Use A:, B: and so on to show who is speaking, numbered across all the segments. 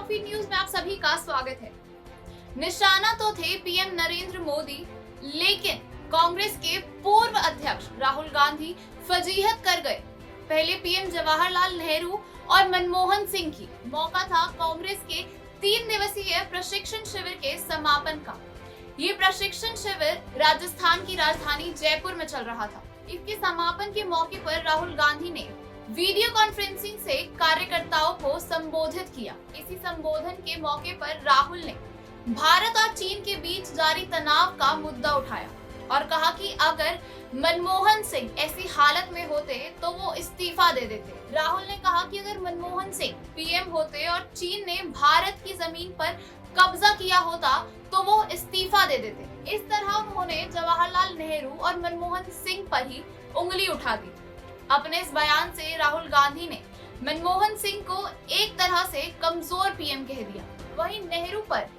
A: Feed news में आप सभी का स्वागत है। निशाना तो थे पीएम नरेंद्र मोदी, लेकिन कांग्रेस के पूर्व अध्यक्ष राहुल गांधी फजीहत कर गए। पहले पीएम जवाहरलाल नेहरू और मनमोहन सिंह की मौका था कांग्रेस के 3 दिवसीय प्रशिक्षण शिविर के समापन का। ये प्रशिक्षण शिविर राजस्थान की राजधानी जयपुर में चल रहा था। इसके समापन के मौके पर राहुल गांधी ने वीडियो कॉन्फ्रेंसिंग से कार्यकर्ताओं को संबोधित किया। इसी संबोधन के मौके पर राहुल ने भारत और चीन के बीच जारी तनाव का मुद्दा उठाया और कहा कि अगर मनमोहन सिंह ऐसी हालत में होते तो वो इस्तीफा दे देते। राहुल ने कहा कि अगर मनमोहन सिंह पीएम होते और चीन ने भारत की जमीन पर कब्जा किया होता तो वो इस्तीफा दे देते। इस तरह उन्होंने जवाहरलाल नेहरू और मनमोहन सिंह पर ही उंगली उठा दी। अपने इस बयान से राहुल गांधी ने मनमोहन सिंह को एक तरह से कमजोर पीएम कह दिया। वहीं नेहरू पर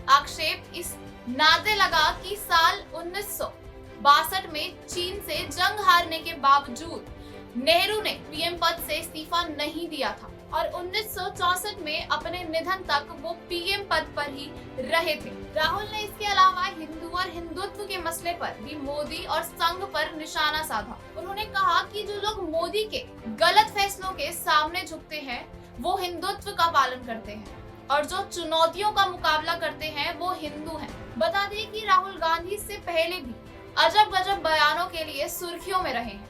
A: आक्षेप इस नाते लगा कि साल 1962 में चीन से जंग हारने के बावजूद नेहरू ने पीएम पद से इस्तीफा नहीं दिया था और 1964 में अपने निधन तक वो पीएम पद पर ही रहे थे। राहुल ने इसके अलावा हिंदू और हिंदुत्व के मसले पर भी मोदी और संघ पर निशाना साधा। उन्होंने कहा कि जो लोग मोदी के गलत फैसलों के सामने झुकते हैं वो हिंदुत्व का पालन करते हैं और जो चुनौतियों का मुकाबला करते हैं वो हिंदू हैं। बता दें कि राहुल गांधी इससे पहले भी अजब गजब बयानों के लिए सुर्खियों में रहे हैं।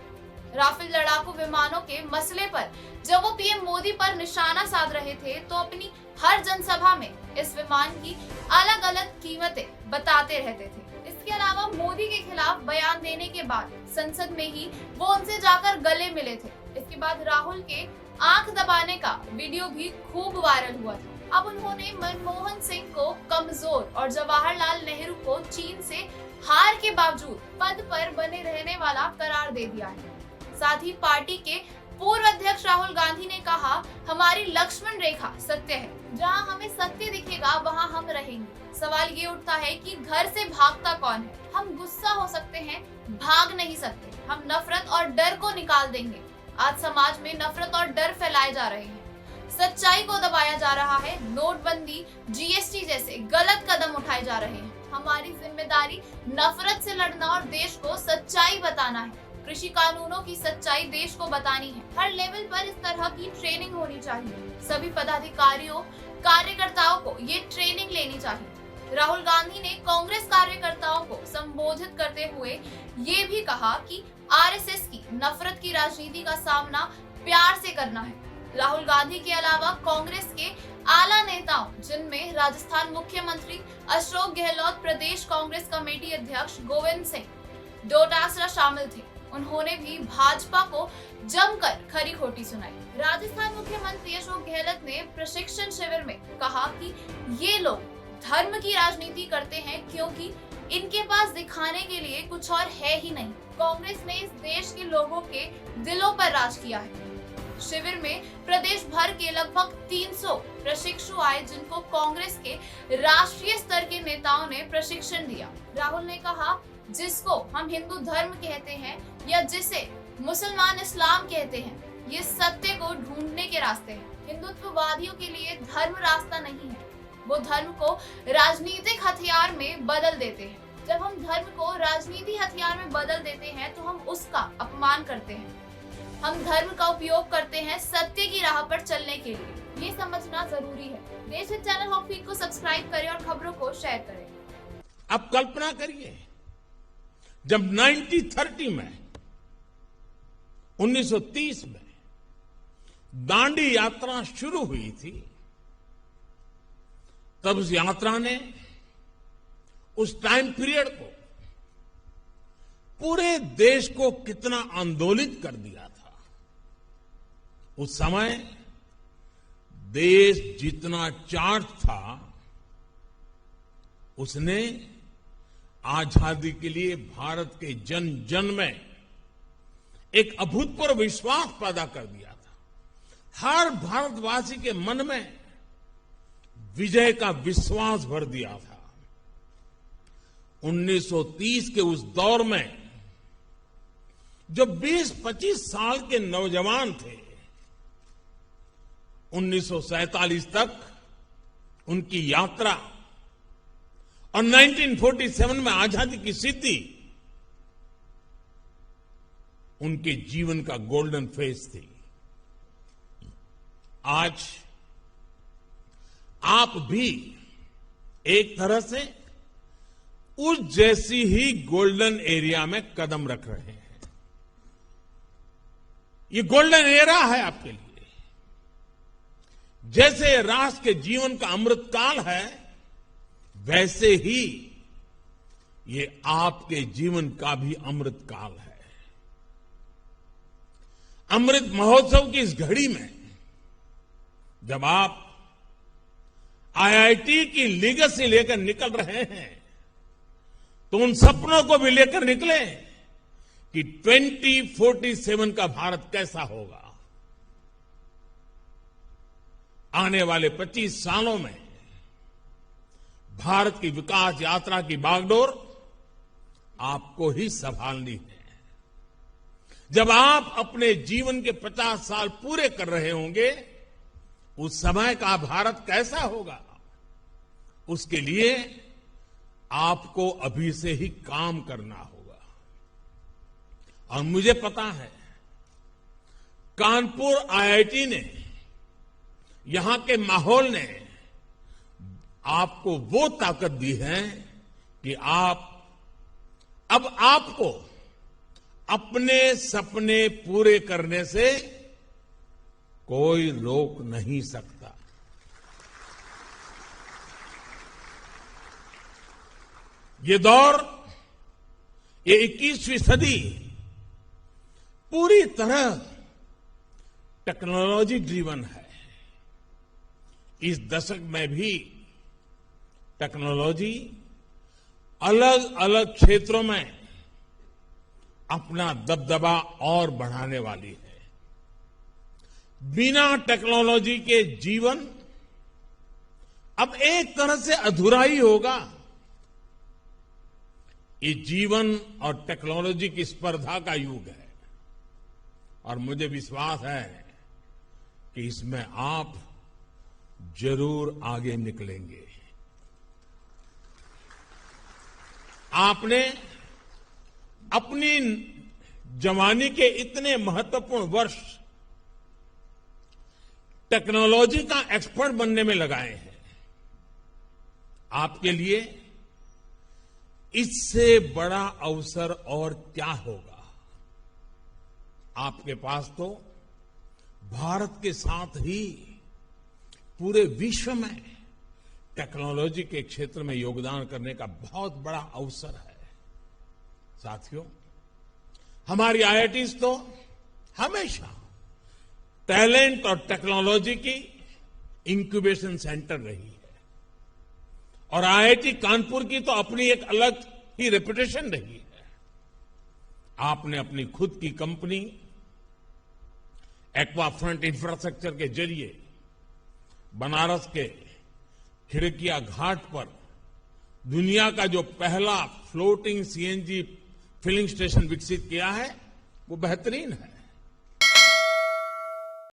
A: राफेल लड़ाकू विमानों के मसले पर जब वो पीएम मोदी पर निशाना साध रहे थे तो अपनी हर जनसभा में इस विमान की अलग अलग कीमतें बताते रहते थे। इसके अलावा मोदी के खिलाफ बयान देने के बाद संसद में ही वो उनसे जाकर गले मिले थे। इसके बाद राहुल के आंख दबाने का वीडियो भी खूब वायरल हुआ था। अब उन्होंने मनमोहन सिंह को कमजोर और जवाहरलाल नेहरू को चीन से हार के बावजूद पद पर बने रहने वाला करार दे दिया है। साथ ही पार्टी के पूर्व अध्यक्ष राहुल गांधी ने कहा, हमारी लक्ष्मण रेखा सत्य है, जहां हमें सत्य दिखेगा वहां हम रहेंगे। सवाल ये उठता है कि घर से भागता कौन है। हम गुस्सा हो सकते हैं, भाग नहीं सकते। हम नफरत और डर को निकाल देंगे। आज समाज में नफरत और डर फैलाए जा रहे हैं, सच्चाई को दबाया जा रहा है। नोटबंदी, जीएसटी जैसे गलत कदम उठाए जा रहे हैं। हमारी जिम्मेदारी नफरत से लड़ना और देश को सच्चाई बताना है। कृषि कानूनों की सच्चाई देश को बतानी है। हर लेवल पर इस तरह की ट्रेनिंग होनी चाहिए। सभी पदाधिकारियों, कार्यकर्ताओं को ये ट्रेनिंग लेनी चाहिए। राहुल गांधी ने कांग्रेस कार्यकर्ताओं को संबोधित करते हुए ये भी कहा कि आरएसएस की नफरत की राजनीति का सामना प्यार से करना है। राहुल गांधी के अलावा कांग्रेस के आला नेताओं, जिनमें राजस्थान मुख्यमंत्री अशोक गहलोत, प्रदेश कांग्रेस कमेटी अध्यक्ष गोविंद सिंह डोटासरा शामिल थे। उन्होंने भी भाजपा को जमकर खरी खोटी सुनाई। राजस्थान मुख्यमंत्री अशोक गहलोत ने प्रशिक्षण शिविर में कहा कि ये लोग धर्म की राजनीति करते हैं क्योंकि इनके पास दिखाने के लिए कुछ और है ही नहीं। कांग्रेस ने इस देश के लोगों के दिलों पर राज किया है। शिविर में प्रदेश भर के लगभग 300 प्रशिक्षु आए, जिनको कांग्रेस के राष्ट्रीय स्तर के नेताओं ने प्रशिक्षण दिया। राहुल ने कहा, जिसको हम हिंदू धर्म कहते हैं या जिसे मुसलमान इस्लाम कहते हैं, ये सत्य को ढूंढने के रास्ते हैं। हिंदुत्ववादियों के लिए धर्म रास्ता नहीं है, वो धर्म को राजनीतिक हथियार में बदल देते हैं। जब हम धर्म को राजनीति हथियार में बदल देते हैं तो हम उसका अपमान करते हैं। हम धर्म का उपयोग करते हैं सत्य की राह पर चलने के लिए। ये समझना जरूरी है। देश हित चैनल हॉक फीड को सब्सक्राइब करें और खबरों को शेयर करें।
B: अब कल्पना करिए, जब 1930 में 1930 में दांडी यात्रा शुरू हुई थी, तब उस यात्रा ने उस टाइम पीरियड को, पूरे देश को कितना आंदोलित कर दिया था। उस समय देश जितना चार्ज था, उसने आजादी के लिए भारत के जन जन में एक अभूतपूर्व विश्वास पैदा कर दिया था। हर भारतवासी के मन में विजय का विश्वास भर दिया था। 1930 के उस दौर में जो 20-25 साल के नौजवान थे, 1947 तक उनकी यात्रा और 1947 में आजादी की सिद्धि उनके जीवन का गोल्डन फेज थी। आज आप भी एक तरह से उस जैसी ही गोल्डन एरिया में कदम रख रहे हैं। ये गोल्डन एरा है आपके लिए। जैसे राष्ट्र के जीवन का अमृतकाल है, वैसे ही ये आपके जीवन का भी अमृतकाल है। अमृत महोत्सव की इस घड़ी में जब आप आईआईटी की लीगेसी लेकर निकल रहे हैं, तो उन सपनों को भी लेकर निकले कि 2047 का भारत कैसा होगा। आने वाले 25 सालों में भारत की विकास यात्रा की बागडोर आपको ही संभालनी है। जब आप अपने जीवन के 50 साल पूरे कर रहे होंगे, उस समय का भारत कैसा होगा, उसके लिए आपको अभी से ही काम करना होगा। और मुझे पता है, कानपुर आईआईटी ने, यहां के माहौल ने आपको वो ताकत दी है कि अब आपको अपने सपने पूरे करने से कोई रोक नहीं सकता। ये दौर, ये 21वीं सदी पूरी तरह टेक्नोलॉजी ड्रिवन है। इस दशक में भी टेक्नोलॉजी अलग अलग क्षेत्रों में अपना दबदबा और बढ़ाने वाली है। बिना टेक्नोलॉजी के जीवन अब एक तरह से अधूरा ही होगा। ये जीवन और टेक्नोलॉजी की स्पर्धा का युग है और मुझे विश्वास है कि इसमें आप जरूर आगे निकलेंगे। आपने अपनी जवानी के इतने महत्वपूर्ण वर्ष टेक्नोलॉजी का एक्सपर्ट बनने में लगाए हैं। आपके लिए इससे बड़ा अवसर और क्या होगा। आपके पास तो भारत के साथ ही पूरे विश्व में टेक्नोलॉजी के क्षेत्र में योगदान करने का बहुत बड़ा अवसर है। साथियों, हमारी आईआईटीज तो हमेशा टैलेंट और टेक्नोलॉजी की इंक्यूबेशन सेंटर रही है और आईआईटी कानपुर की तो अपनी एक अलग ही रेपुटेशन रही है। आपने अपनी खुद की कंपनी एक्वाफ्रंट इंफ्रास्ट्रक्चर के जरिए बनारस के खिड़किया घाट पर दुनिया का जो पहला फ्लोटिंग सीएनजी फिलिंग स्टेशन विकसित किया है, वो बेहतरीन है।